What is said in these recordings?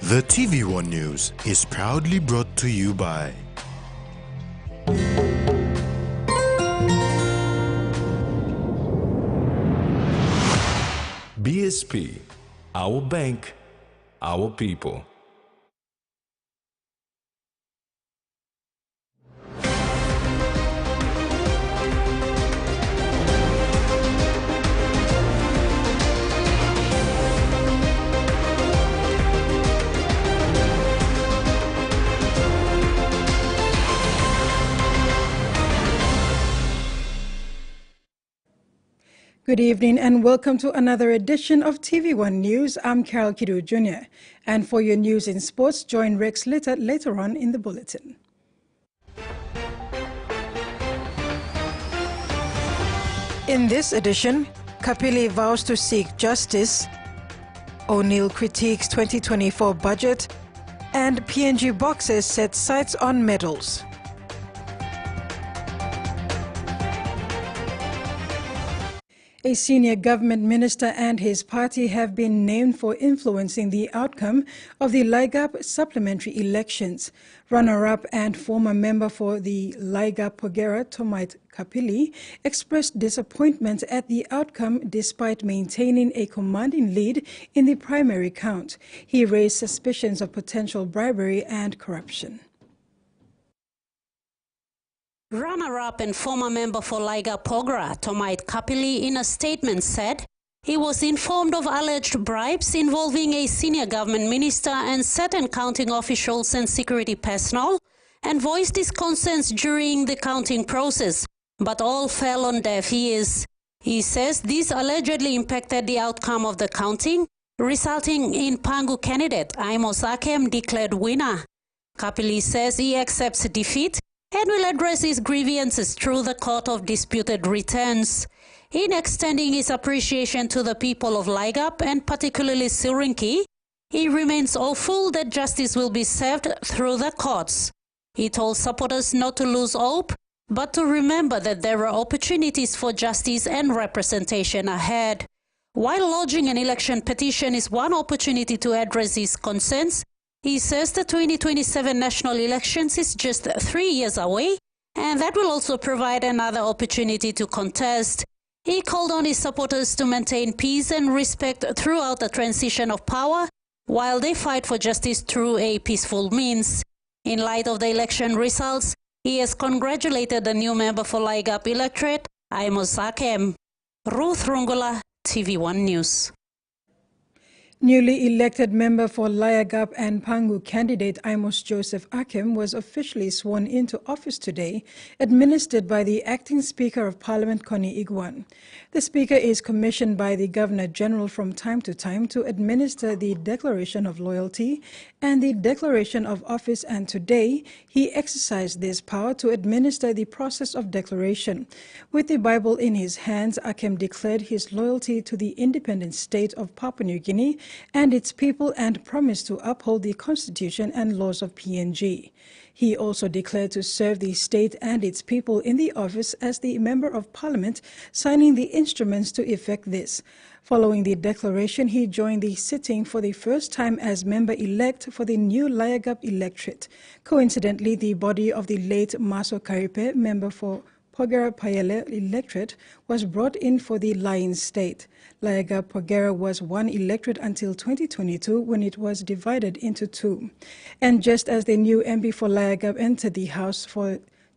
The TVWAN News is proudly brought to you by BSP, our bank, our people. Good evening and welcome to another edition of TVWAN News. I'm Carol Kidu Jr. And for your news in sports, join Rex Litter later on in the bulletin. In this edition, Kapili vows to seek justice, ONeal critiques 2024 budget, and PNG boxers set sights on medals. A senior government minister and his party have been named for influencing the outcome of the Ligap supplementary elections. Runner-up and former member for the Ligap Pogera, Tomite Kapili, expressed disappointment at the outcome despite maintaining a commanding lead in the primary count. He raised suspicions of potential bribery and corruption. Runner-up and former member for Liga Pogra, Tomite Kapili, in a statement said he was informed of alleged bribes involving a senior government minister and certain counting officials and security personnel, and voiced his concerns during the counting process, but all fell on deaf ears. He says this allegedly impacted the outcome of the counting, resulting in Pangu candidate Amos Akem declared winner. Kapili says he accepts defeat and will address his grievances through the Court of Disputed Returns. In extending his appreciation to the people of Ligap and particularly Sirinki, he remains hopeful that justice will be served through the courts. He told supporters not to lose hope, but to remember that there are opportunities for justice and representation ahead. While lodging an election petition is one opportunity to address his concerns, he says the 2027 national elections is just 3 years away, and that will also provide another opportunity to contest. He called on his supporters to maintain peace and respect throughout the transition of power, while they fight for justice through a peaceful means. In light of the election results, he has congratulated the new member for Ligap electorate, Amos Akem. Ruth Rungula, TVWAN News. Newly elected member for Ligap and Pangu candidate Amos Joseph Akem was officially sworn into office today, administered by the acting Speaker of Parliament, Connie Igwan. The Speaker is commissioned by the Governor-General from time to time to administer the Declaration of Loyalty and the Declaration of Office, and today he exercised this power to administer the process of declaration. With the Bible in his hands, Akem declared his loyalty to the independent state of Papua New Guinea and its people and promised to uphold the Constitution and laws of PNG. He also declared to serve the state and its people in the office as the Member of Parliament, signing the instruments to effect this. Following the declaration, he joined the sitting for the first time as member-elect for the new Ligap electorate. Coincidentally, the body of the late Maso Karipe, member for Pogera Payele electorate, was brought in for the Lion State. Ligap Pogera was one electorate until 2022 when it was divided into two. And just as the new MP for Ligap entered the House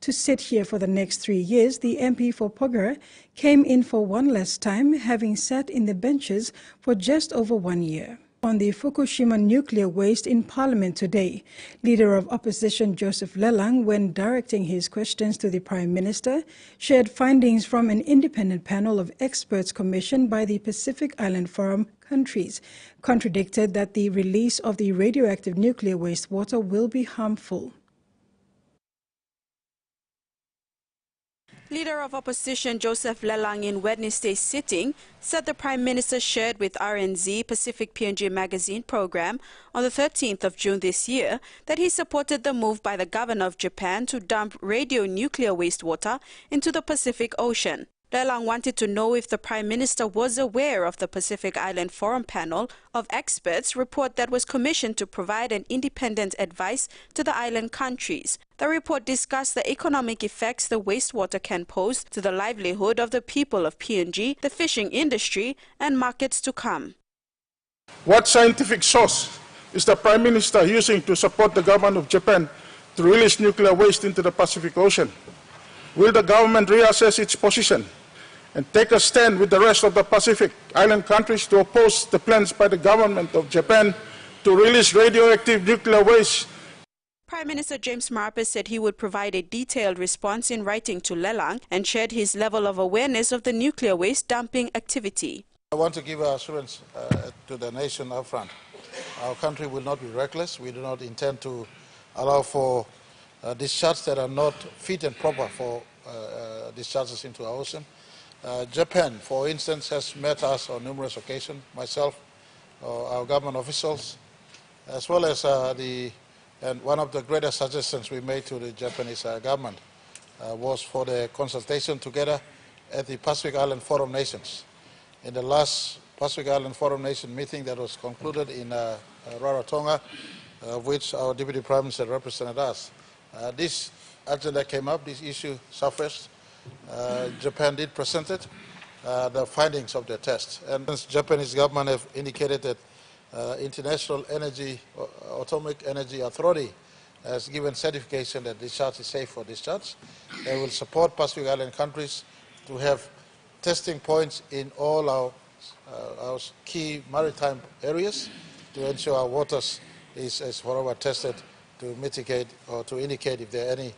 to sit here for the next 3 years, the MP for Pogera came in for one last time, having sat in the benches for just over 1 year. On the Fukushima nuclear waste in Parliament today, Leader of Opposition Joseph Lelang, when directing his questions to the Prime Minister, shared findings from an independent panel of experts commissioned by the Pacific Island Forum countries, contradicted that the release of the radioactive nuclear wastewater will be harmful. Leader of Opposition Joseph Lelang in Wednesday's sitting said the Prime Minister shared with RNZ Pacific PNG magazine program on the 13th of June this year that he supported the move by the Governor of Japan to dump radionuclear wastewater into the Pacific Ocean. Lelang wanted to know if the Prime Minister was aware of the Pacific Island Forum panel of experts report that was commissioned to provide an independent advice to the island countries. The report discussed the economic effects the wastewater can pose to the livelihood of the people of PNG, the fishing industry, and markets to come. What scientific source is the Prime Minister using to support the government of Japan to release nuclear waste into the Pacific Ocean? Will the government reassess its position and take a stand with the rest of the Pacific Island countries to oppose the plans by the government of Japan to release radioactive nuclear waste? Prime Minister James Marape said he would provide a detailed response in writing to Lelang and shared his level of awareness of the nuclear waste dumping activity. I want to give assurance to the nation up front. Our country will not be reckless. We do not intend to allow for discharges that are not fit and proper for discharges into our ocean. Japan, for instance, has met us on numerous occasions, myself, our government officials, as well as and one of the greatest suggestions we made to the Japanese government was for the consultation together at the Pacific Island Forum Nations. In the last Pacific Island Forum Nation meeting that was concluded in Rarotonga, of which our Deputy Prime Minister represented us, this agenda came up, this issue surfaced. Japan did present it, the findings of their test. And the Japanese government have indicated that International Atomic Energy Authority has given certification that discharge is safe for discharge. They will support Pacific Island countries to have testing points in all our key maritime areas to ensure our waters is forever tested to mitigate or to indicate if there are any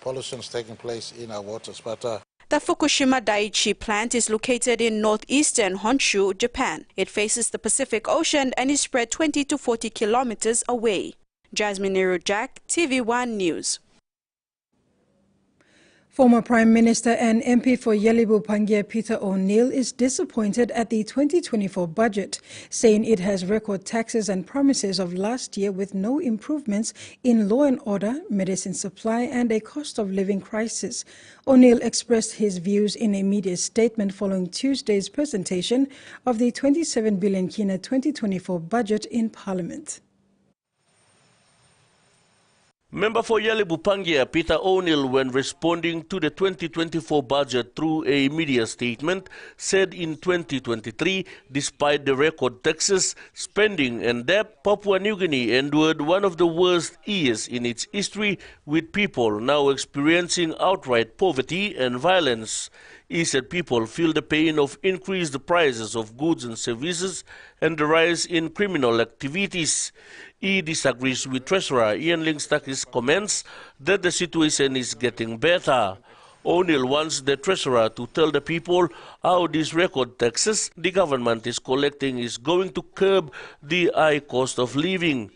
pollutions taking place in our waters. But the Fukushima Daiichi plant is located in northeastern Honshu, Japan. It faces the Pacific Ocean and is spread 20 to 40 kilometers away. Jasmine Nero-Jack, TVWAN News. Former Prime Minister and MP for Yalibu-Pangia Peter ONeal is disappointed at the 2024 budget, saying it has record taxes and promises of last year with no improvements in law and order, medicine supply and a cost of living crisis. ONeal expressed his views in a media statement following Tuesday's presentation of the 27 billion kina 2024 budget in Parliament. Member for Yalibu-Pangia Peter ONeal, when responding to the 2024 budget through a media statement, said in 2023, despite the record taxes, spending and debt, Papua New Guinea endured one of the worst years in its history, with people now experiencing outright poverty and violence. He said people feel the pain of increased prices of goods and services and the rise in criminal activities. He disagrees with Treasurer Ian Lingstakis' comments that the situation is getting better. ONeal wants the Treasurer to tell the people how these record taxes the government is collecting is going to curb the high cost of living.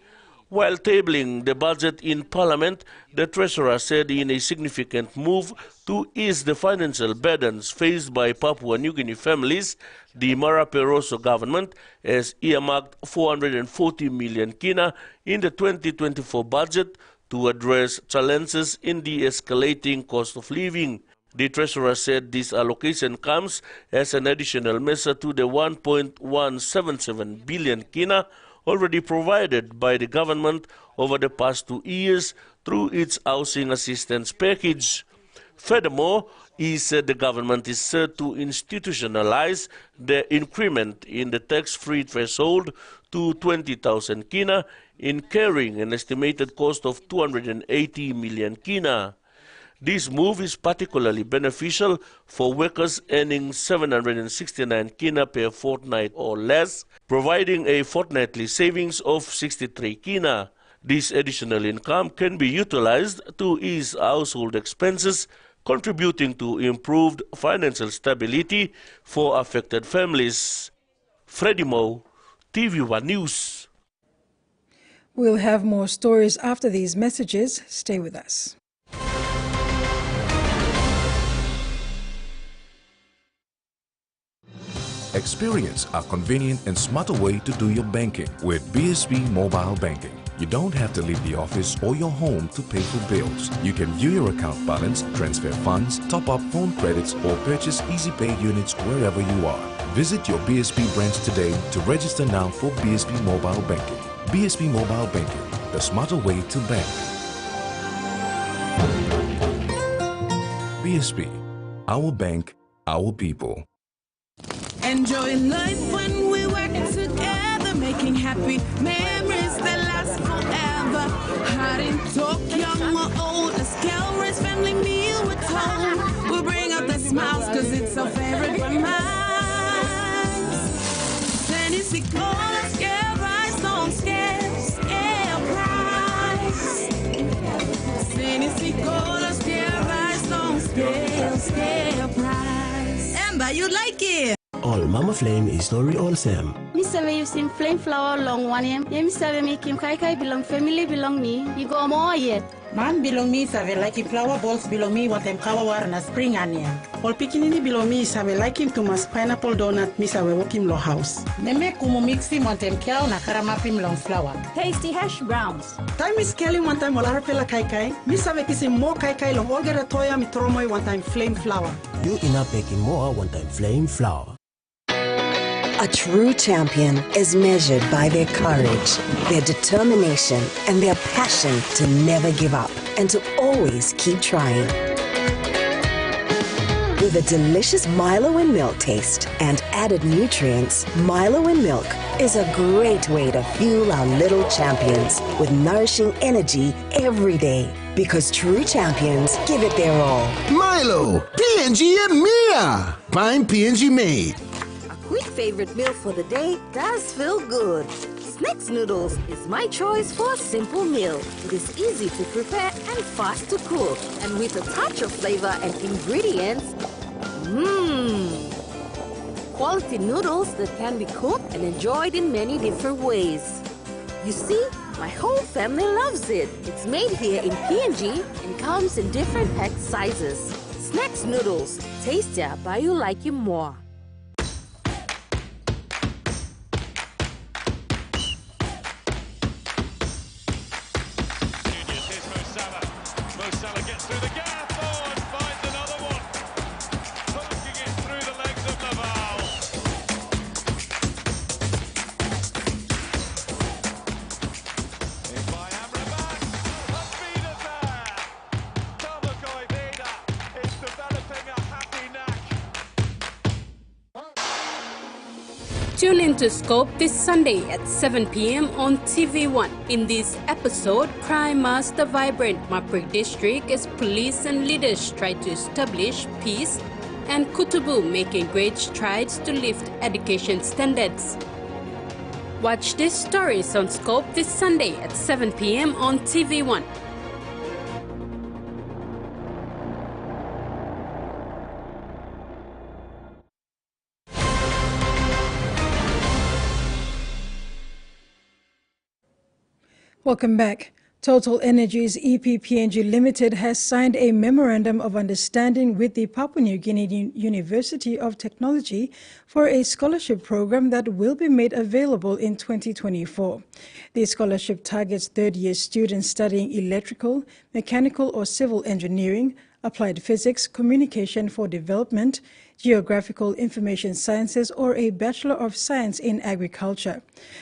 While tabling the budget in Parliament, the Treasurer said in a significant move to ease the financial burdens faced by Papua New Guinea families, the Marape government has earmarked 440 million kina in the 2024 budget to address challenges in the escalating cost of living. The Treasurer said this allocation comes as an additional measure to the 1.177 billion kina already provided by the government over the past 2 years through its housing assistance package. Furthermore, he said the government is set to institutionalize the increment in the tax-free threshold to 20,000 kina, incurring an estimated cost of 280 million kina. This move is particularly beneficial for workers earning 769 kina per fortnight or less, providing a fortnightly savings of 63 kina. This additional income can be utilized to ease household expenses, contributing to improved financial stability for affected families. Freddie Moe, TVWAN News. We'll have more stories after these messages. Stay with us. Experience a convenient and smarter way to do your banking with BSP Mobile Banking. You don't have to leave the office or your home to pay for bills. You can view your account balance, transfer funds, top up phone credits, or purchase Easy Pay units wherever you are. Visit your BSP branch today to register now for BSP Mobile Banking. BSP Mobile Banking, the smarter way to bank. BSP, our bank, our people. Enjoying life when we work together, making happy memories that last forever. Hiding, talk, young or old, a scale-raised family meal we're told. We'll bring out the smiles cause it's our favorite of mine. Tennessee cola, scale rice, don't scale price. Tennessee cola, scale rice, don't scale price. Amber, you like it? All Mama Flame is story all same. Me say you seen flame flower long one yem. Me say me Kim Kai Kai belong family belong me. You go more yet. Man belong me say like flower balls belong me what them cover war na spring onion. All pikinini belong me say like him to mas pineapple donut me say walk him lo house. Ne make kumu mix him what them cow na karamapim long flower. Tasty hash browns. Time is Kelly one time all harapela Kai Kai. Me say kisi more Kai Kai long all get a toya mi tromoy one time flame flower. You in a packing more one time flame flower. A true champion is measured by their courage, their determination, and their passion to never give up and to always keep trying. With a delicious Milo and milk taste and added nutrients, Milo and milk is a great way to fuel our little champions with nourishing energy every day. Because true champions give it their all. Milo, PNG and Mia. Find PNG made. Quick favorite meal for the day does feel good. Snacks noodles is my choice for a simple meal. It is easy to prepare and fast to cook. And with a touch of flavor and ingredients, quality noodles that can be cooked and enjoyed in many different ways. You see, my whole family loves it. It's made here in PNG and comes in different pack sizes. Snacks noodles, tastier by you like it more. Tune in to Scope this Sunday at 7 p.m. on TVWAN. In this episode, crime master vibrant Maprik district as police and leaders try to establish peace, and Kutubu making great strides to lift education standards. Watch these stories on Scope this Sunday at 7 p.m. on TVWAN. Welcome back. Total Energies EP PNG Limited has signed a Memorandum of Understanding with the Papua New Guinea University of Technology for a scholarship program that will be made available in 2024. The scholarship targets third-year students studying electrical, mechanical or civil engineering, applied physics, communication for development, geographical information sciences, or a Bachelor of Science in Agriculture.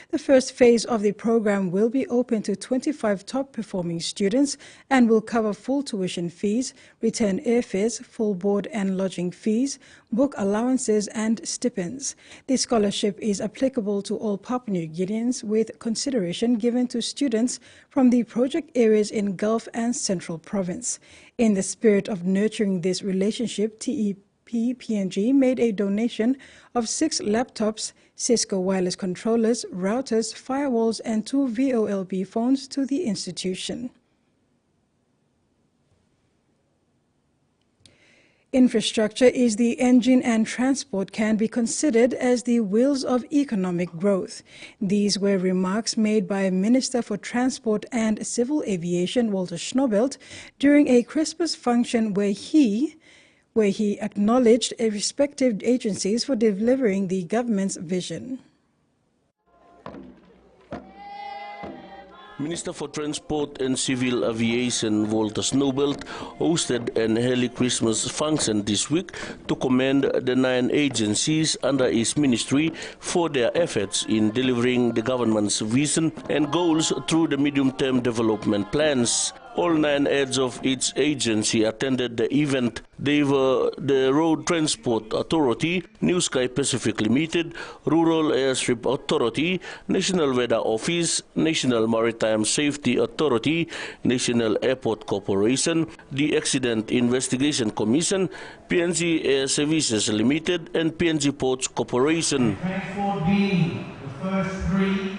The first phase of the program will be open to 25 top-performing students and will cover full tuition fees, return airfares, full board and lodging fees, book allowances and stipends. The scholarship is applicable to all Papua New Guineans, with consideration given to students from the project areas in Gulf and Central Province. In the spirit of nurturing this relationship, PNG made a donation of 6 laptops, Cisco wireless controllers, routers, firewalls, and 2 VOLB phones to the institution. Infrastructure is the engine and transport can be considered as the wheels of economic growth. These were remarks made by Minister for Transport and Civil Aviation Walter Schnobelt during a Christmas function where he where he acknowledged respective agencies for delivering the government's vision. Minister for Transport and Civil Aviation Walter Snowbelt hosted an early Christmas function this week to commend the 9 agencies under his ministry for their efforts in delivering the government's vision and goals through the medium-term development plans. All 9 heads of each agency attended the event. They were the Road Transport Authority, New Sky Pacific Limited, Rural Airstrip Authority, National Weather Office, National Maritime Safety Authority, National Airport Corporation, the Accident Investigation Commission, PNG Air Services Limited, and PNG Ports Corporation. Transport being the first 3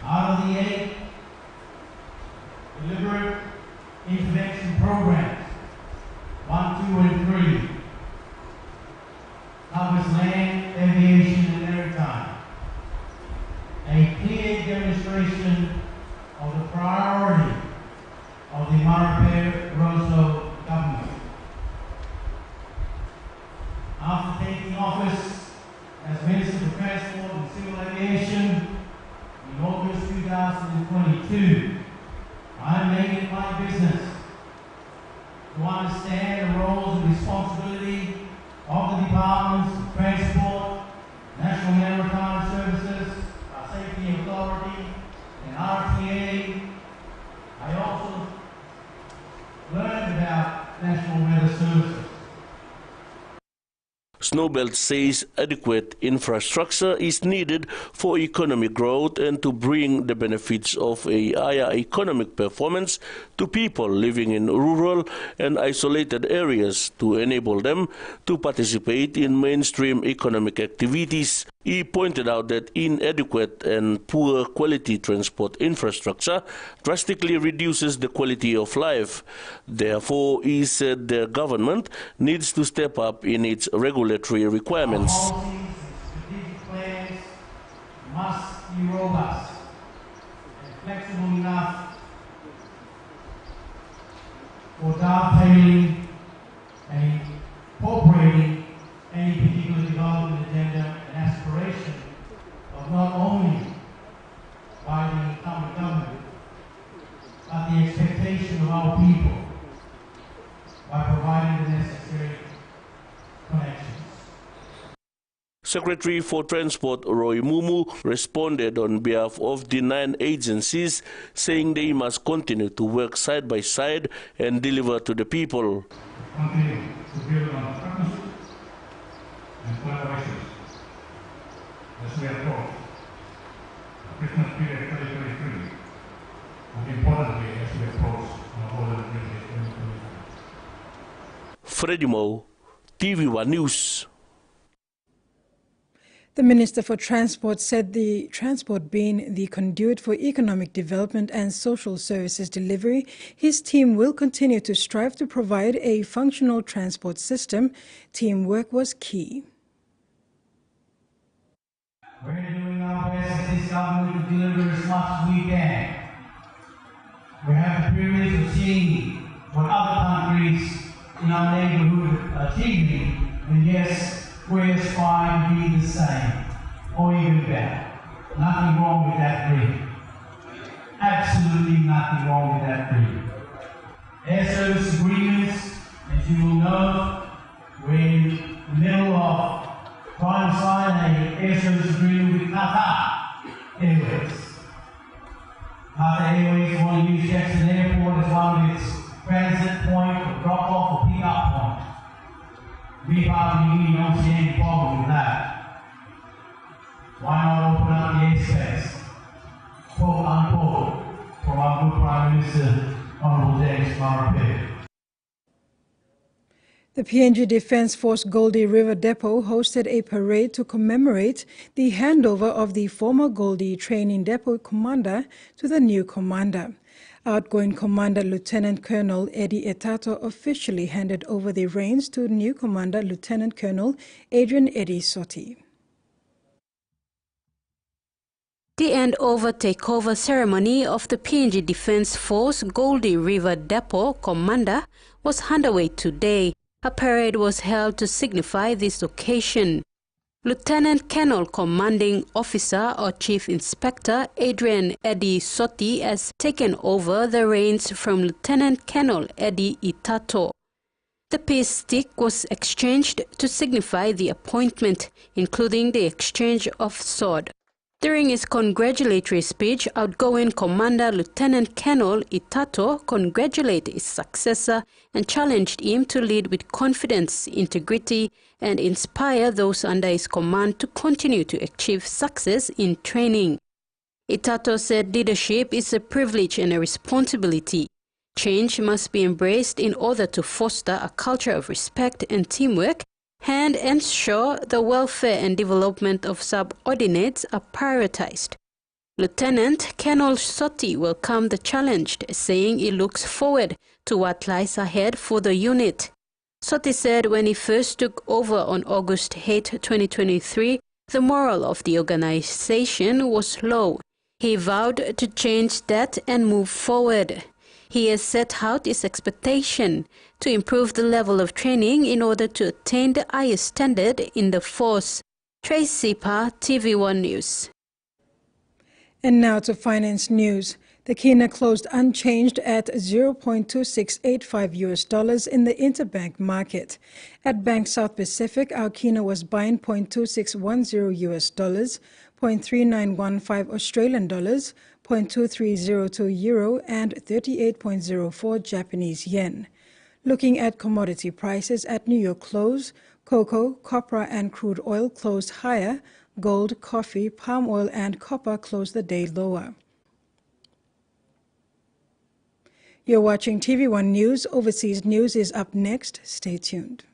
out of the 8 deliberate intervention programs, 1, 2, and 3, covers land, aviation, and maritime. A clear demonstration of the priority of the Marape-Rosso government. After taking office as Minister for Transport and Civil Aviation in August 2022, I'm making it my business to understand the roles and responsibility of the departments of Transport, National Maritime Services, our Safety Authority, and RTA. I also learned about National Weather Services. Snowbelt says adequate infrastructure is needed for economic growth and to bring the benefits of a higher economic performance to people living in rural and isolated areas to enable them to participate in mainstream economic activities. He pointed out that inadequate and poor quality transport infrastructure drastically reduces the quality of life. Therefore, he said the government needs to step up in its regulatory requirements. Our policies and strategic plans must be robust and flexible enough for dovetailing and incorporating any particular development agenda and aspiration of not only by the incumbent government, but the expectation of our people by providing the necessary connections. Secretary for Transport Roy Mumu responded on behalf of the 9 agencies, saying they must continue to work side by side and deliver to the people. Continue to build on partnership and collaboration as we approach the Christmas period 2023, and importantly as we approach our golden period 2025. Freddie Moe, TVWAN News. The Minister for Transport said the transport being the conduit for economic development and social services delivery, his team will continue to strive to provide a functional transport system. Teamwork was key. We're doing our best as this government to deliver as much as we can. We have the privilege of seeing what other countries in our neighborhood are achieving, and yes, we aspire to be the same, or even better. Nothing wrong with that dream. Absolutely nothing wrong with that dream. Air service agreements, as you will know, we're in the middle of trying to sign an air service agreement with Qatar Airways. Qatar Airways want to use Jackson Airport as one of its transit point or drop-off or pick-up points. We probably really don't see any problem with that. Why not open up the airspace, quote unquote, from our good Prime Minister, Honourable James Marape. The PNG Defence Force Goldie River Depot hosted a parade to commemorate the handover of the former Goldie Training Depot commander to the new commander. Outgoing Commander Lieutenant Colonel Eddie Etato officially handed over the reins to new Commander Lieutenant Colonel Adrian Eddie Sotti. The handover takeover ceremony of the PNG Defence Force Goldie River Depot commander was underway today. A parade was held to signify this occasion. Lieutenant Colonel Commanding Officer or Chief Inspector Adrian Eddie Sotti has taken over the reins from Lieutenant Colonel Eddie Itato. The peace stick was exchanged to signify the appointment, including the exchange of sword. During his congratulatory speech, outgoing Commander Lieutenant Colonel Itato congratulated his successor and challenged him to lead with confidence, integrity, and inspire those under his command to continue to achieve success in training. Itato said leadership is a privilege and a responsibility. Change must be embraced in order to foster a culture of respect and teamwork and ensure the welfare and development of subordinates are prioritized. Lieutenant Colonel Sotti welcomed the challenge, saying he looks forward to what lies ahead for the unit. Sotti said when he first took over on August 8, 2023, the morale of the organization was low. He vowed to change that and move forward. He has set out his expectation to improve the level of training in order to attain the highest standard in the force. Tracy Pa, TVWAN News. And now to finance news. The kina closed unchanged at $0.2685 in the interbank market. At Bank South Pacific, our kina was buying $0.2610, $0.3915 Australian dollars, $0.2302 euro, and 38.04 Japanese yen. Looking at commodity prices at New York close, cocoa, copra, and crude oil closed higher. Gold, coffee, palm oil, and copper closed the day lower. You're watching TV1 News. Overseas news is up next. Stay tuned.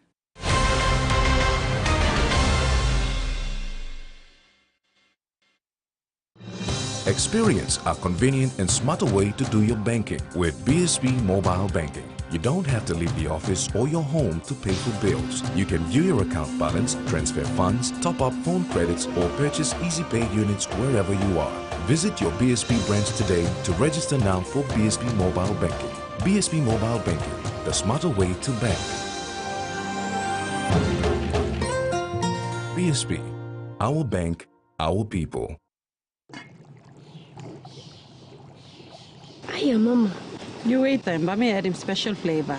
Experience a convenient and smarter way to do your banking with BSB Mobile Banking. You don't have to leave the office or your home to pay for bills. You can view your account balance, transfer funds, top up phone credits, or purchase Easy Pay units wherever you are. Visit your BSB branch today to register now for BSB Mobile Banking. BSB Mobile Banking, the smarter way to bank. BSB, our bank, our people. Hiya, Mama. You wait time, but me add him special flavor.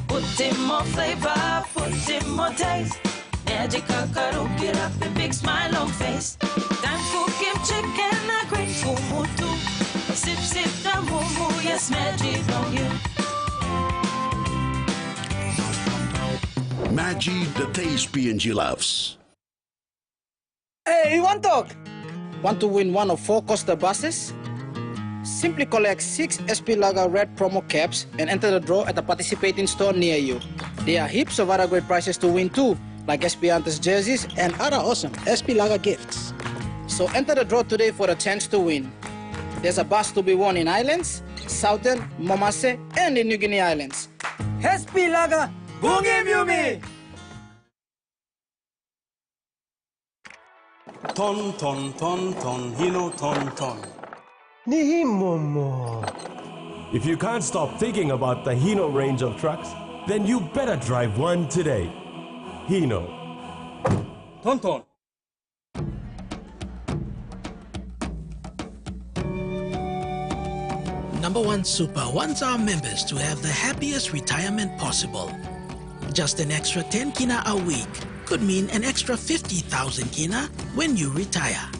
Put in more flavor, put in more taste. Energy get up a big smile on face. Time for Kim chicken, a great mutu. Sip, sip, the moo, yes, magic on you. Maggi, the taste PNG loves. Hey, you want talk? Want to win one of 4 Costa buses? Simply collect 6 SP Lager Red promo caps and enter the draw at a participating store near you. There are heaps of other great prizes to win too, like SP Hunters jerseys and other awesome SP Lager gifts. So enter the draw today for a chance to win. There's a bus to be won in Islands, Southern, Momase, and the New Guinea Islands. SP Lager, Bungim Yumi! Ton, ton, ton, ton, hino, ton, ton. Nihimomo. If you can't stop thinking about the Hino range of trucks, then you better drive one today. Hino. Ton, ton. Number One Super wants our members to have the happiest retirement possible. Just an extra 10 kina a week could mean an extra 50,000 kina when you retire.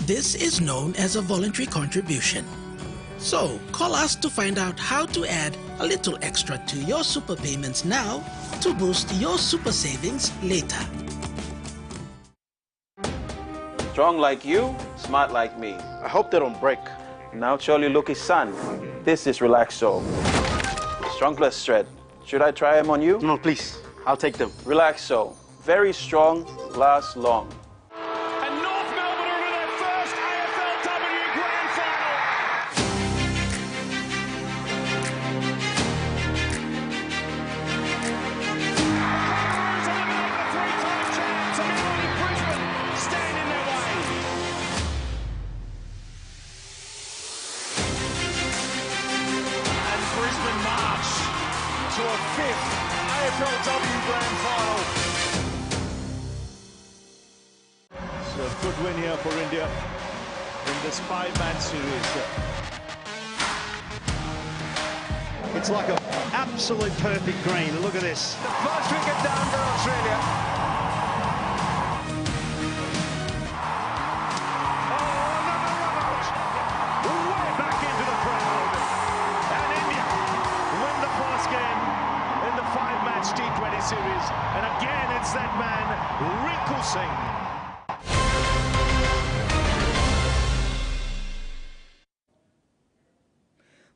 This is known as a voluntary contribution. So call us to find out how to add a little extra to your super payments now to boost your super savings later. Strong like you, smart like me. I hope they don't break. Now surely look his son. This is Relaxo. Strong plus Shred. Should I try them on you? No, please. I'll take them. Relaxo. Very strong, lasts long. a fifth AFLW Grand Final. It's a good win here for India in this 5-match series. It's like an absolute perfect green. Look at this. The first wicket down for Australia. T20 series, and again it's that man, Rinku Singh.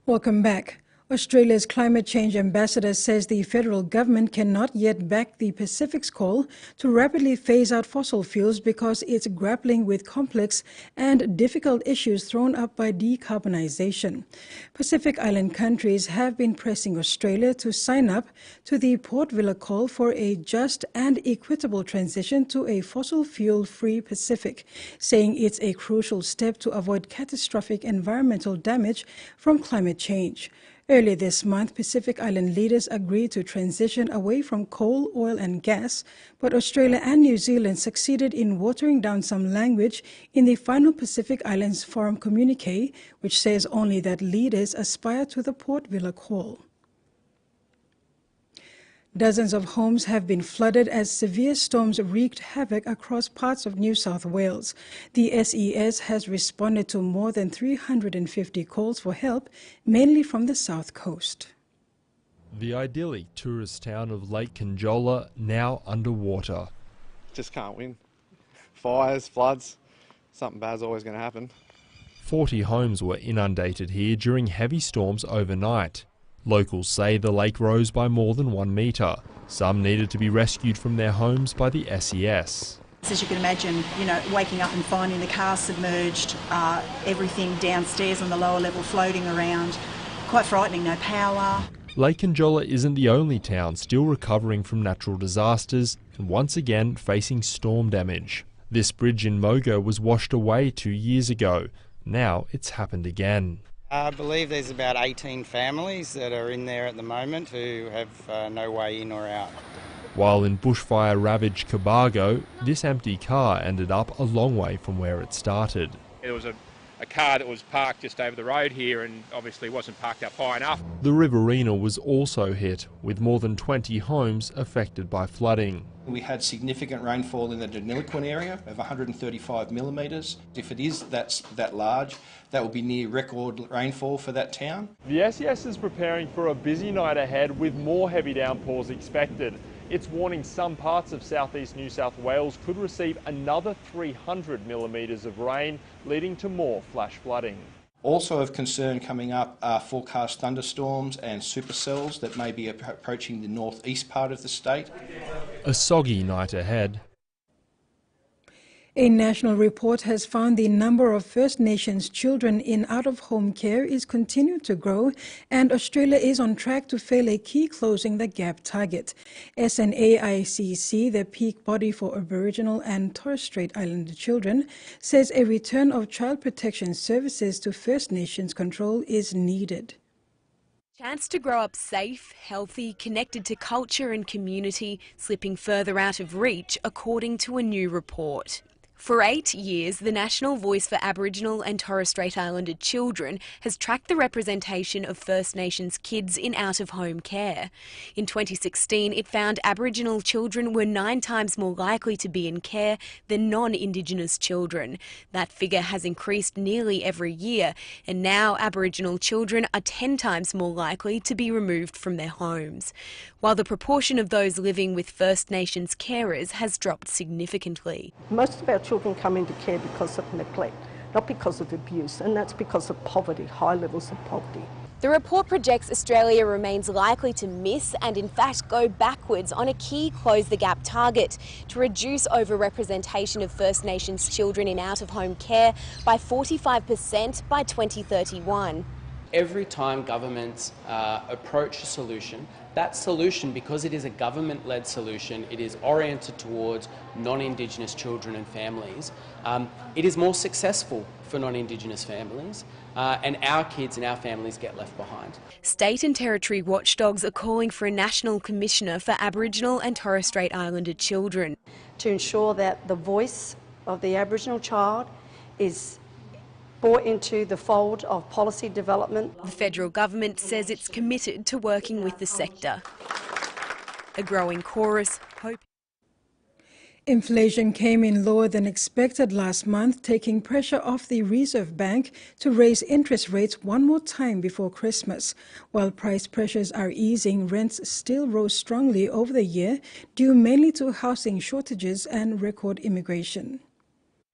Welcome back. Australia's climate change ambassador says the federal government cannot yet back the Pacific's call to rapidly phase out fossil fuels because it's grappling with complex and difficult issues thrown up by decarbonisation. Pacific Island countries have been pressing Australia to sign up to the Port Vila call for a just and equitable transition to a fossil fuel-free Pacific, saying it's a crucial step to avoid catastrophic environmental damage from climate change. Earlier this month, Pacific Island leaders agreed to transition away from coal, oil and gas, but Australia and New Zealand succeeded in watering down some language in the final Pacific Islands Forum communique, which says only that leaders aspire to the Port Vila call. Dozens of homes have been flooded as severe storms wreaked havoc across parts of New South Wales. The SES has responded to more than 350 calls for help, mainly from the south coast. The idyllic tourist town of Lake Conjola now underwater. Just can't win. Fires, floods, something bad's always going to happen. 40 homes were inundated here during heavy storms overnight. Locals say the lake rose by more than 1 metre. Some needed to be rescued from their homes by the SES. As you can imagine, waking up and finding the car submerged, everything downstairs on the lower level floating around. Quite frightening, no power. Lake Conjola isn't the only town still recovering from natural disasters and once again facing storm damage. This bridge in Mogo was washed away 2 years ago. Now it's happened again. I believe there's about 18 families that are in there at the moment who have no way in or out. While in bushfire-ravaged Cobargo, this empty car ended up a long way from where it started. There was a car that was parked just over the road here and obviously wasn't parked up high enough. The Riverina was also hit, with more than 20 homes affected by flooding. We had significant rainfall in the Deniliquin area of 135 millimetres. If it is that large, that will be near record rainfall for that town. The SES is preparing for a busy night ahead with more heavy downpours expected. It's warning some parts of southeast New South Wales could receive another 300 millimetres of rain, leading to more flash flooding. Also of concern coming up are forecast thunderstorms and supercells that may be approaching the northeast part of the state. A soggy night ahead. A national report has found the number of First Nations children in out-of-home care is continuing to grow, and Australia is on track to fail a key Closing the Gap target. SNAICC, the peak body for Aboriginal and Torres Strait Islander children, says a return of child protection services to First Nations control is needed. Chance to grow up safe, healthy, connected to culture and community, slipping further out of reach, according to a new report. For 8 years, the National Voice for Aboriginal and Torres Strait Islander children has tracked the representation of First Nations kids in out-of-home care. In 2016, it found Aboriginal children were 9 times more likely to be in care than non-Indigenous children. That figure has increased nearly every year, and now Aboriginal children are 10 times more likely to be removed from their homes, while the proportion of those living with First Nations carers has dropped significantly. Most of our children come into care because of neglect, not because of abuse, and that's because of poverty, high levels of poverty. The report projects Australia remains likely to miss and in fact go backwards on a key Close the Gap target to reduce over-representation of First Nations children in out-of-home care by 45% by 2031. Every time governments approach a solution, That solution, because it is a government-led solution, it is oriented towards non-Indigenous children and families. It is more successful for non-Indigenous families, and our kids and our families get left behind. State and Territory watchdogs are calling for a National Commissioner for Aboriginal and Torres Strait Islander children. To ensure that the voice of the Aboriginal child is brought into the fold of policy development. The federal government says it's committed to working with the sector. A growing chorus hope. Inflation came in lower than expected last month, taking pressure off the Reserve Bank to raise interest rates one more time before Christmas. While price pressures are easing, rents still rose strongly over the year, due mainly to housing shortages and record immigration.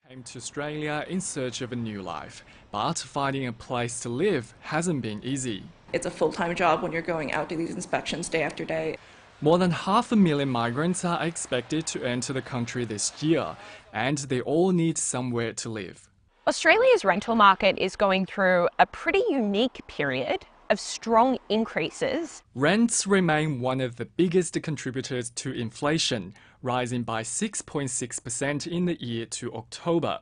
Came to Australia in search of a new life, but finding a place to live hasn't been easy. It's a full-time job when you're going out to these inspections day after day. More than 500,000 migrants are expected to enter the country this year, and they all need somewhere to live. Australia's rental market is going through a pretty unique period of strong increases. Rents remain one of the biggest contributors to inflation, rising by 6.6% in the year to October.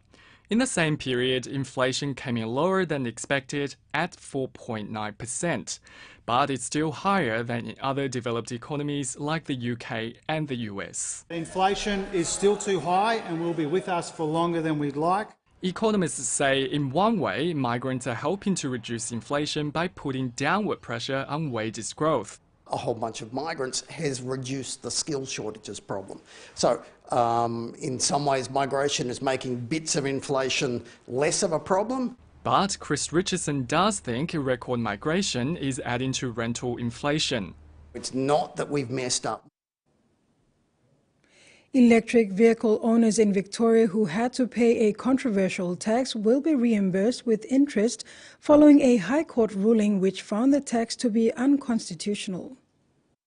In the same period, inflation came in lower than expected at 4.9%, but it's still higher than in other developed economies like the UK and the US. Inflation is still too high and will be with us for longer than we'd like. Economists say in one way, migrants are helping to reduce inflation by putting downward pressure on wages growth. A whole bunch of migrants has reduced the skill shortages problem. So in some ways migration is making bits of inflation less of a problem. But Chris Richardson does think record migration is adding to rental inflation. It's not that we've messed up. Electric vehicle owners in Victoria who had to pay a controversial tax will be reimbursed with interest following a High Court ruling which found the tax to be unconstitutional.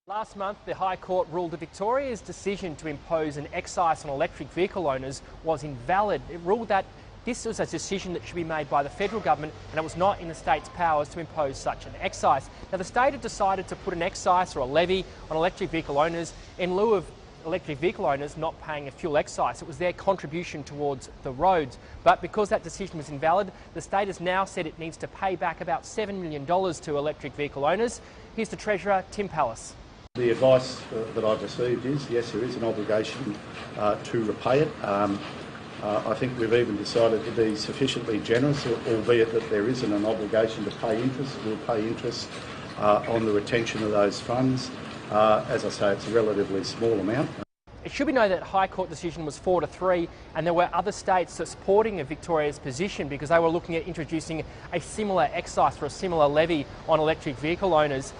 Last month, the High Court ruled that Victoria's decision to impose an excise on electric vehicle owners was invalid. It ruled that this was a decision that should be made by the federal government and it was not in the state's powers to impose such an excise. Now, the state had decided to put an excise or a levy on electric vehicle owners in lieu of electric vehicle owners not paying a fuel excise. It was their contribution towards the roads. But because that decision was invalid, the state has now said it needs to pay back about $7 million to electric vehicle owners. Here's the Treasurer, Tim Pallas. The advice that I've received is, yes, there is an obligation to repay it. I think we've even decided to be sufficiently generous, albeit that there isn't an obligation to pay interest. We'll pay interest on the retention of those funds. As I say, it's a relatively small amount. It should be noted that High Court decision was 4-3, and there were other states supporting Victoria's position because they were looking at introducing a similar excise or a similar levy on electric vehicle owners.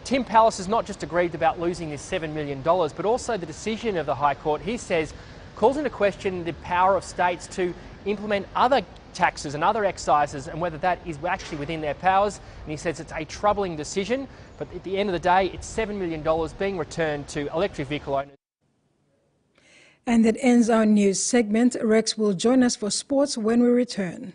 Tim Pallas is not just aggrieved about losing this $7 million, but also the decision of the High Court, he says, calls into question the power of states to implement other taxes and other excises and whether that is actually within their powers. And he says it's a troubling decision, but at the end of the day, it's $7 million being returned to electric vehicle owners. And that ends our news segment. Rex will join us for sports when we return.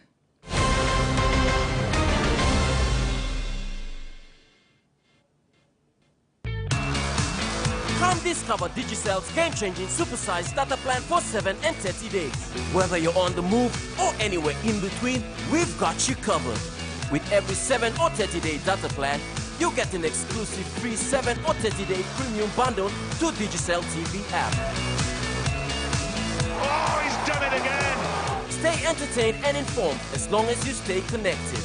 Come discover Digicel's game-changing supersized data plan for 7 and 30 days. Whether you're on the move or anywhere in between, we've got you covered. With every 7 or 30-day data plan, you get an exclusive free 7 or 30-day premium bundle to Digicel TV app. Oh, he's done it again! Stay entertained and informed as long as you stay connected.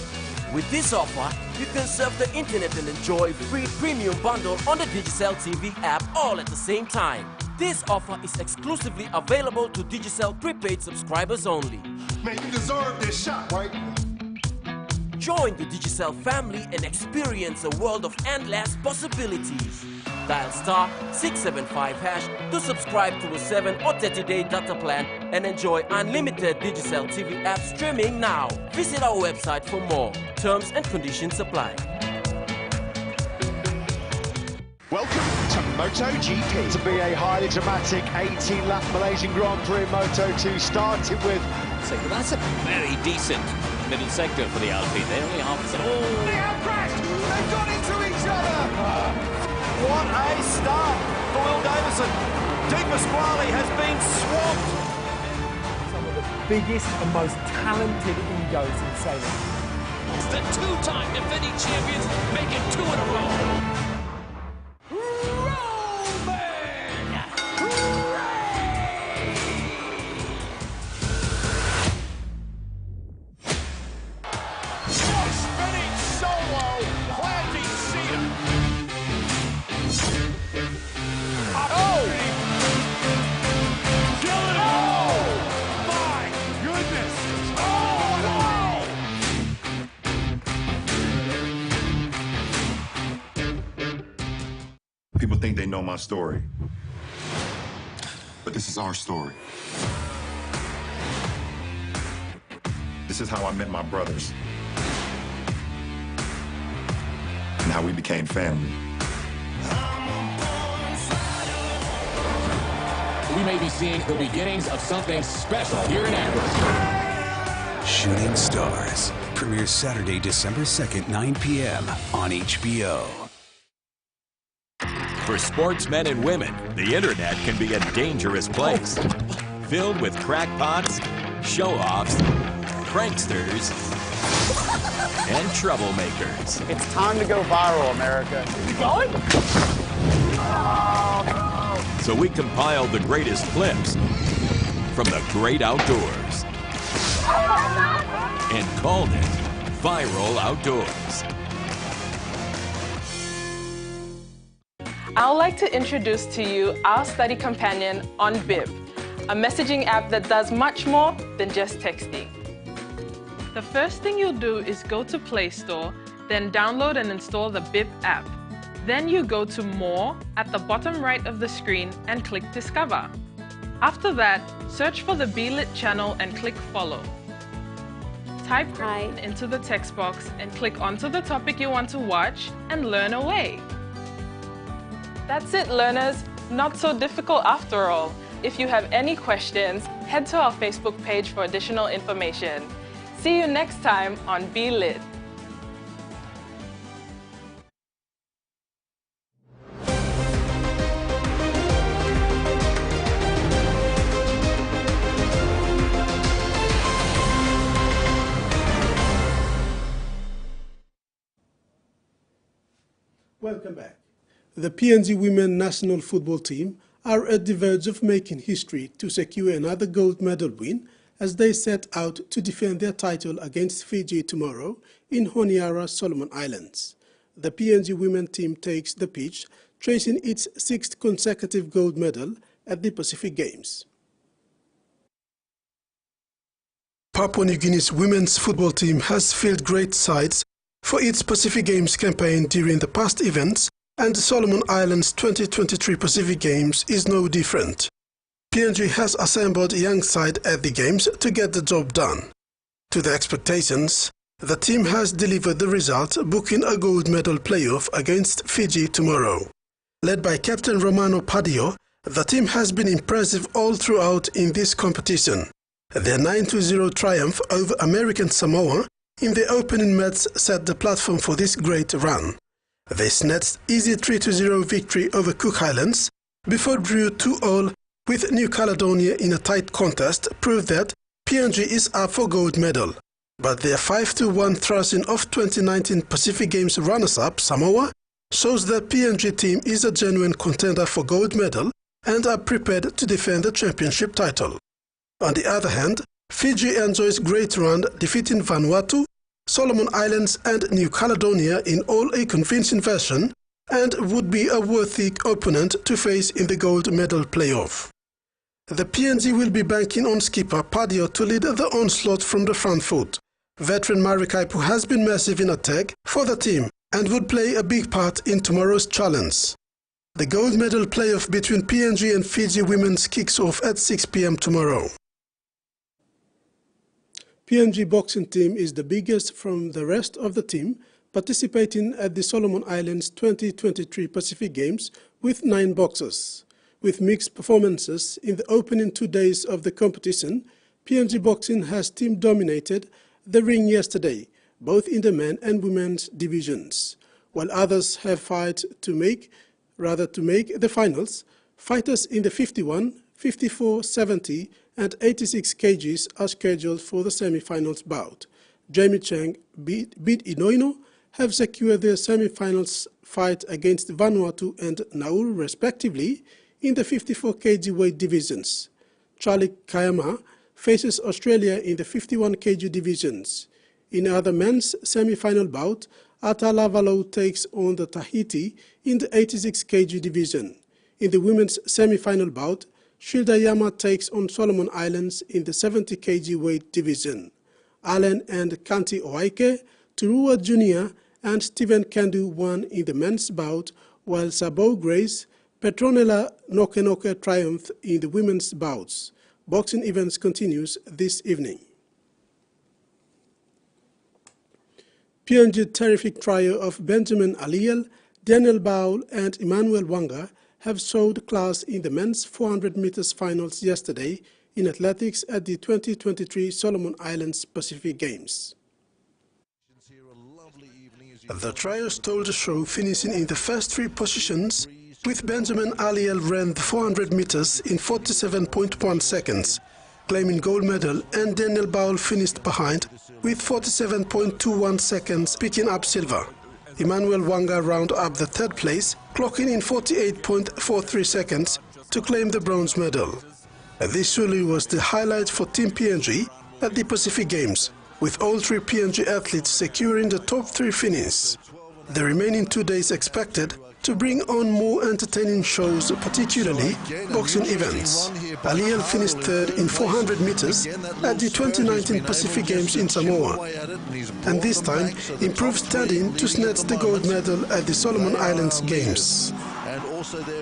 With this offer, you can surf the internet and enjoy free premium bundle on the Digicel TV app all at the same time. This offer is exclusively available to Digicel prepaid subscribers only. Man, you deserve this shot, right? Join the Digicel family and experience a world of endless possibilities. Dial *675# to subscribe to a 7 or 30-day data plan and enjoy unlimited Digicel TV app streaming now. Visit our website for more. Terms and conditions apply. Welcome to MotoGP. To be a highly dramatic 18-lap Malaysian Grand Prix Moto2 started with. So that's a very decent middle sector for the Alpine. They only half. They have crashed! They've gone into each other! what a start for Will Davison. Di Pasquale has been swamped. Some of the biggest and most talented egos in sailing. The two-time defending champions make it 2 in a row. Spinning solo, planting Cena. Oh! Killing it! Oh! My goodness! Oh, no! People think they know my story, but this is our story. This is how I met my brothers and how we became family. We may be seeing the beginnings of something special here in Amherst. Shooting Stars premieres Saturday, December 2nd, 9 p.m. on HBO. For sportsmen and women, the internet can be a dangerous place, filled with crackpots, show-offs, pranksters, and troublemakers. It's time to go viral, America. You going? So we compiled the greatest clips from the great outdoors and called it Viral Outdoors. I would like to introduce to you our study companion on Bib, a messaging app that does much more than just texting. The first thing you'll do is go to Play Store, then download and install the Bib app. Then you go to More at the bottom right of the screen and click Discover. After that, search for the BLit channel and click Follow. Type into the text box and click onto the topic you want to watch and learn away. That's it, learners. Not so difficult after all. If you have any questions, head to our Facebook page for additional information. See you next time on BLit. Welcome back. The PNG women national football team are at the verge of making history to secure another gold medal win as they set out to defend their title against Fiji tomorrow in Honiara, Solomon Islands. The PNG women team takes the pitch, tracing its 6th consecutive gold medal at the Pacific Games. Papua New Guinea's women's football team has filled great sights for its Pacific Games campaign during the past events, and the Solomon Islands 2023 Pacific Games is no different. PNG has assembled a young side at the Games to get the job done. To the expectations, the team has delivered the result, booking a gold medal playoff against Fiji tomorrow. Led by Captain Romano Padio, the team has been impressive all throughout in this competition. Their 9-0 triumph over American Samoa in the opening match set the platform for this great run. They snatched easy 3-0 victory over Cook Islands before drew 2-2 with New Caledonia in a tight contest proved that PNG is up for gold medal. But their 5-1 thrashing of 2019 Pacific Games runners-up Samoa shows that PNG team is a genuine contender for gold medal and are prepared to defend the championship title. On the other hand, Fiji enjoys great run defeating Vanuatu, Solomon Islands and New Caledonia in all a convincing fashion and would be a worthy opponent to face in the gold medal playoff. The PNG will be banking on skipper Padio to lead the onslaught from the front foot. Veteran Marikaipu has been massive in attack for the team and would play a big part in tomorrow's challenge. The gold medal playoff between PNG and Fiji women's kicks off at 6 p.m. tomorrow. PNG boxing team is the biggest from the rest of the team, participating at the Solomon Islands 2023 Pacific Games with 9 boxers. With mixed performances in the opening 2 days of the competition, PNG boxing has team dominated the ring yesterday, both in the men and women's divisions, while others have fight to make Rather, to make the finals, fighters in the 51, 54, 70 and 86 kgs are scheduled for the semi-finals bout. Jamie Cheng, Bid Inoino have secured their semi-finals fight against Vanuatu and Nauru respectively in the 54 kg weight divisions. Charlie Kayama faces Australia in the 51 kg divisions. In other men's semi-final bout, Atala Valo takes on the Tahiti in the 86 kg division. In the women's semi-final bout, Shildayama takes on Solomon Islands in the 70 kg weight division. Allen and Kanti Oaike, Turua Jr. and Stephen Kandu won in the men's bout, while Sabo Grace, Petronella Nokenoke triumphed in the women's bouts. Boxing events continues this evening. PNG terrific trio of Benjamin Aliel, Daniel Baul and Emmanuel Wanga have showed class in the men's 400 meters finals yesterday in athletics at the 2023 Solomon Islands Pacific Games. The trio stole the show, finishing in the first three positions, with Benjamin Aliel ran the 400 meters in 47.1 seconds, claiming gold medal, and Daniel Baul finished behind with 47.21 seconds, picking up silver. Emmanuel Wanga rounded up the third place, clocking in 48.43 seconds to claim the bronze medal. This surely was the highlight for Team PNG at the Pacific Games, with all three PNG athletes securing the top three finish. The remaining 2 days expected to bring on more entertaining shows, particularly boxing events. Aliel finished third in 400 meters at the 2019 Pacific Games in Samoa, and this time improved standing to snatch the gold medal at the Solomon Islands Games.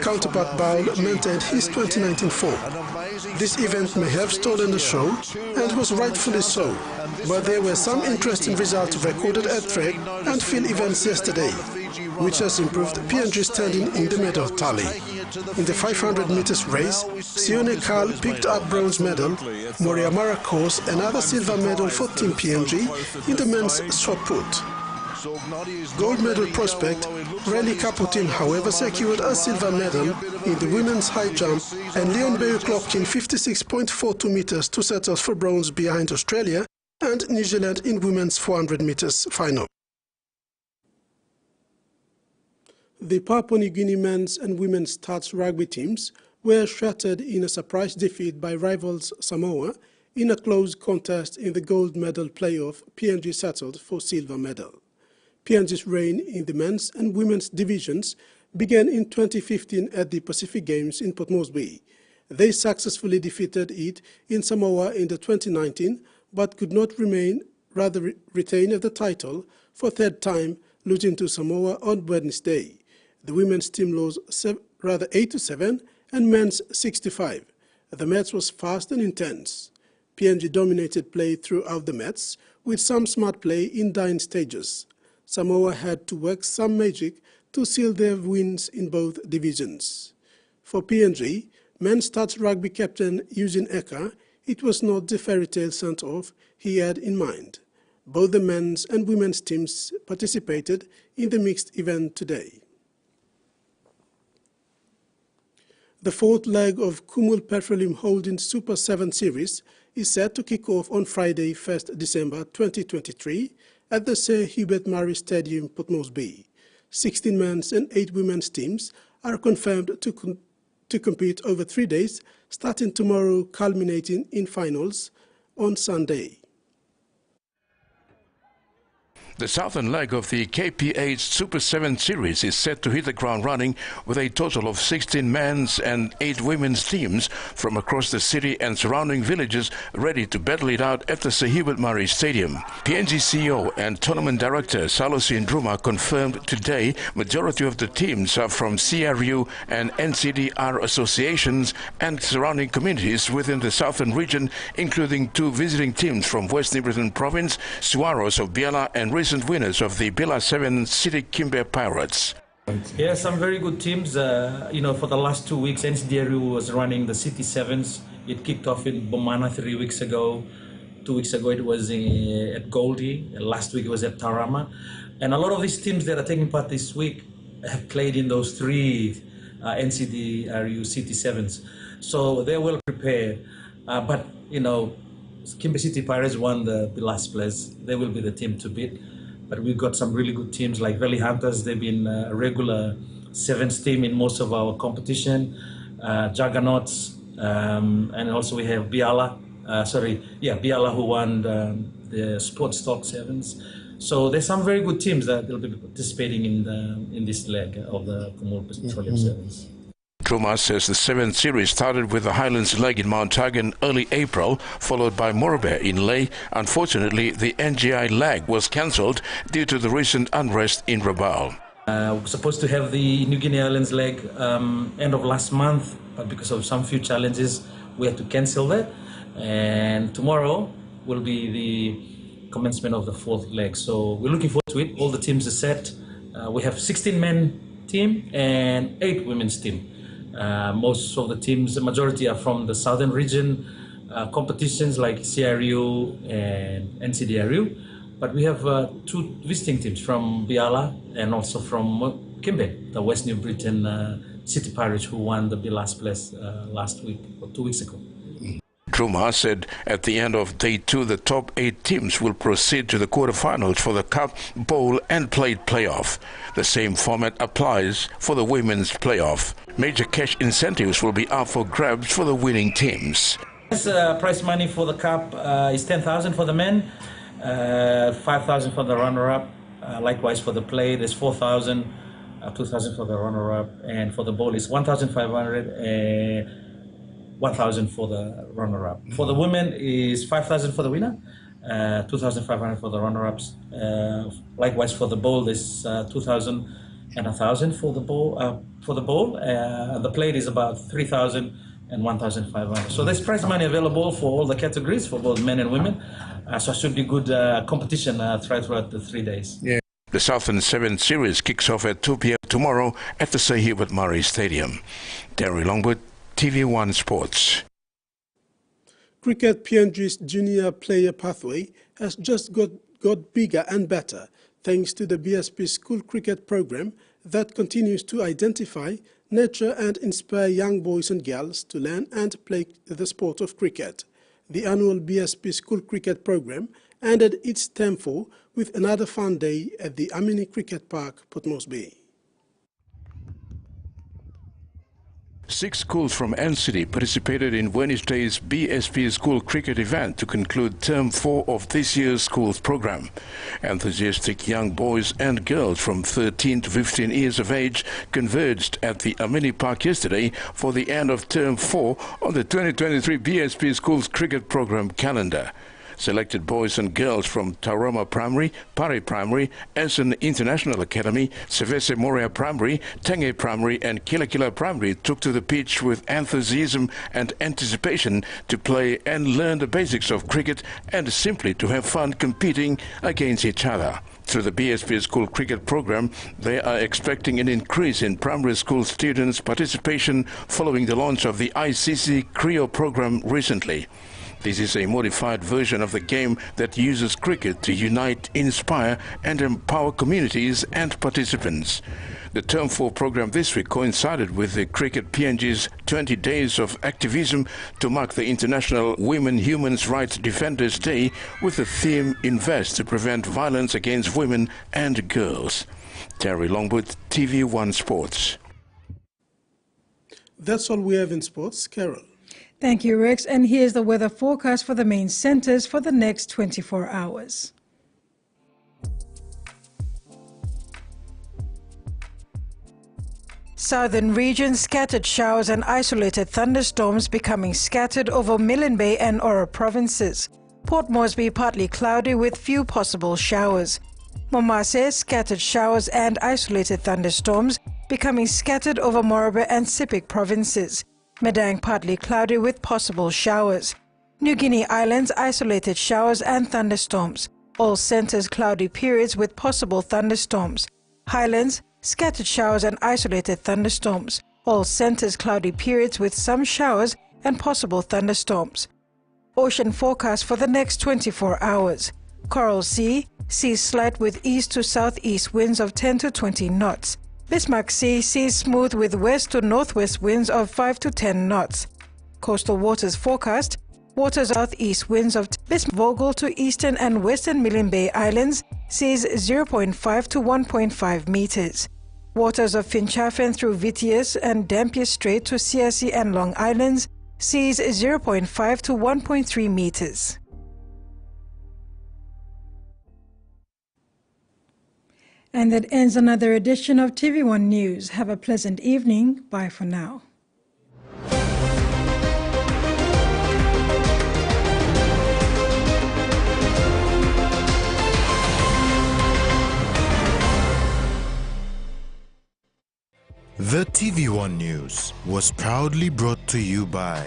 Counterpart Baul maintained his 2019 form. This event may have stolen the show, and was rightfully so, but there were some interesting results recorded at track and field events yesterday, which has improved PNG standing in the medal tally. In the 500 meters race, Sione Karl picked up bronze medal, Moria Maracos another silver medal for Team PNG in the men's shot put. Gold medal prospect Rally Caputin, however, secured a silver medal in the women's high jump, and Leon Bayu clocked in 56.42 meters to settle for bronze behind Australia and New Zealand in women's 400 meters final. The Papua New Guinea men's and women's touch rugby teams were shattered in a surprise defeat by rivals Samoa in a close contest in the gold medal playoff. PNG settled for silver medal. PNG's reign in the men's and women's divisions began in 2015 at the Pacific Games in Port Moresby. They successfully defeated it in Samoa in the 2019, but could not retain the title for a third time, losing to Samoa on Wednesday. The women's team lost 8-7 and men's 65. The match was fast and intense. PNG dominated play throughout the match, with some smart play in dying stages. Samoa had to work some magic to seal their wins in both divisions. For PNG, men's touch rugby captain Eugene Eka, it was not the fairy tale sent-off he had in mind. Both the men's and women's teams participated in the mixed event today. The fourth leg of Kumul Petroleum Holdings Super 7 Series is set to kick off on Friday, 1st December 2023 at the Sir Hubert Murray Stadium, Port Moresby. 16 men's and 8 women's teams are confirmed to compete over 3 days, starting tomorrow, culminating in finals on Sunday. The southern leg of the KPH Super 7 Series is set to hit the ground running with a total of 16 men's and 8 women's teams from across the city and surrounding villages ready to battle it out at the Sir Hubert Murray Stadium. PNG CEO and Tournament Director Salusi Ndruma confirmed today majority of the teams are from CRU and NCDR associations and surrounding communities within the southern region, including 2 visiting teams from West Liberton Province, Suaros of Biela and recent winners of the Bila 7 City Kimber Pirates. Yeah, some very good teams. For the last 2 weeks, NCDRU was running the City Sevens. It kicked off in Bomana 3 weeks ago. 2 weeks ago, it was at Goldie. Last week, it was at Tarama. And a lot of these teams that are taking part this week have played in those 3 NCDRU CT7s. So they will prepare. But, you know, Kimbe City Pirates won the last place. They will be the team to beat. But we've got some really good teams like Valley Hunters. They've been a regular sevens team in most of our competition. Juggernauts, and also we have Biala. Biala who won the Sports Talk Sevens. So there's some very good teams that will be participating in this leg of the Commonwealth Petroleum Sevens. Truma says the 7th series started with the Highlands leg in Mount Targ in early April, followed by Morobe in Lae. Unfortunately, the NGI leg was cancelled due to the recent unrest in Rabaul. We're supposed to have the New Guinea Islands leg end of last month, but because of some few challenges, we had to cancel that. And tomorrow will be the commencement of the 4th leg. So we're looking forward to it. All the teams are set. We have 16-man team and 8 women's team. Most of the teams, the majority are from the southern region competitions like CRU and NCDRU. But we have 2 visiting teams from Biala and also from Kimbe, the West New Britain City Pirates, who won the last place last week or 2 weeks ago. Truma said at the end of day 2, the top 8 teams will proceed to the quarterfinals for the Cup, Bowl and Plate playoff. The same format applies for the women's playoff. Major cash incentives will be up for grabs for the winning teams. Prize money for the Cup is 10,000 for the men, 5,000 for the runner-up. Likewise for the plate is 4,000, 2,000 for the runner-up, and for the bowl is 1,500. 1,000 for the runner-up. For the women is 5,000 for the winner, 2,500 for the runner-ups. Likewise for the bowl is 2,000 and 1,000 for the bowl. The plate is about 3,000 and 1,500. So there's prize money available for all the categories for both men and women. So it should be good competition throughout the 3 days. Yeah. The Southern 7th Series kicks off at 2 p.m. tomorrow at the Sir Hubert Murray Stadium. Terry Longwood, TVWAN Sports. Cricket PNG's junior player pathway has just got bigger and better thanks to the BSP School Cricket program that continues to identify, nurture and inspire young boys and girls to learn and play the sport of cricket. The annual BSP School Cricket program ended its term 4 with another fun day at the Amini Cricket Park, Port Moresby. 6 schools from NCD participated in Wednesday's BSP School Cricket event to conclude Term 4 of this year's school's program. Enthusiastic young boys and girls from 13 to 15 years of age converged at the Amini Park yesterday for the end of Term 4 on the 2023 BSP School's cricket program calendar. Selected boys and girls from Tauroma Primary, Pari Primary, Essen International Academy, Sevese Moria Primary, Tenge Primary and Kilakila Primary took to the pitch with enthusiasm and anticipation to play and learn the basics of cricket and simply to have fun competing against each other. Through the BSP School Cricket program, they are expecting an increase in primary school students' participation following the launch of the ICC CRIO program recently. This is a modified version of the game that uses cricket to unite, inspire and empower communities and participants. The Term 4 program this week coincided with the Cricket PNG's 20 Days of Activism to mark the International Women Human Rights Defenders Day with the theme Invest to Prevent Violence Against Women and Girls. Terry Longwood, TV1 Sports. That's all we have in sports. Carol. Thank you, Rex. And here's the weather forecast for the main centers for the next 24 hours. Southern region, scattered showers and isolated thunderstorms becoming scattered over Milne Bay and Ora provinces. Port Moresby partly cloudy with few possible showers. Momase, scattered showers and isolated thunderstorms becoming scattered over Morobe and Sepik provinces. Medang partly cloudy with possible showers. New Guinea Islands, isolated showers and thunderstorms. All centers cloudy periods with possible thunderstorms. Highlands, scattered showers and isolated thunderstorms. All centers cloudy periods with some showers and possible thunderstorms. Ocean forecast for the next 24 hours. Coral Sea, seas slight with east to southeast winds of 10 to 20 knots. Bismarck Sea sees smooth with west to northwest winds of 5 to 10 knots. Coastal waters forecast, waters southeast winds of Bismarck to eastern and western Milne Bay Islands sees 0.5 to 1.5 meters. Waters of Finchafen through Vitius and Dampier Strait to Searcy and Long Islands sees 0.5 to 1.3 meters. And that ends another edition of TVWAN News. Have a pleasant evening. Bye for now. The TVWAN News was proudly brought to you by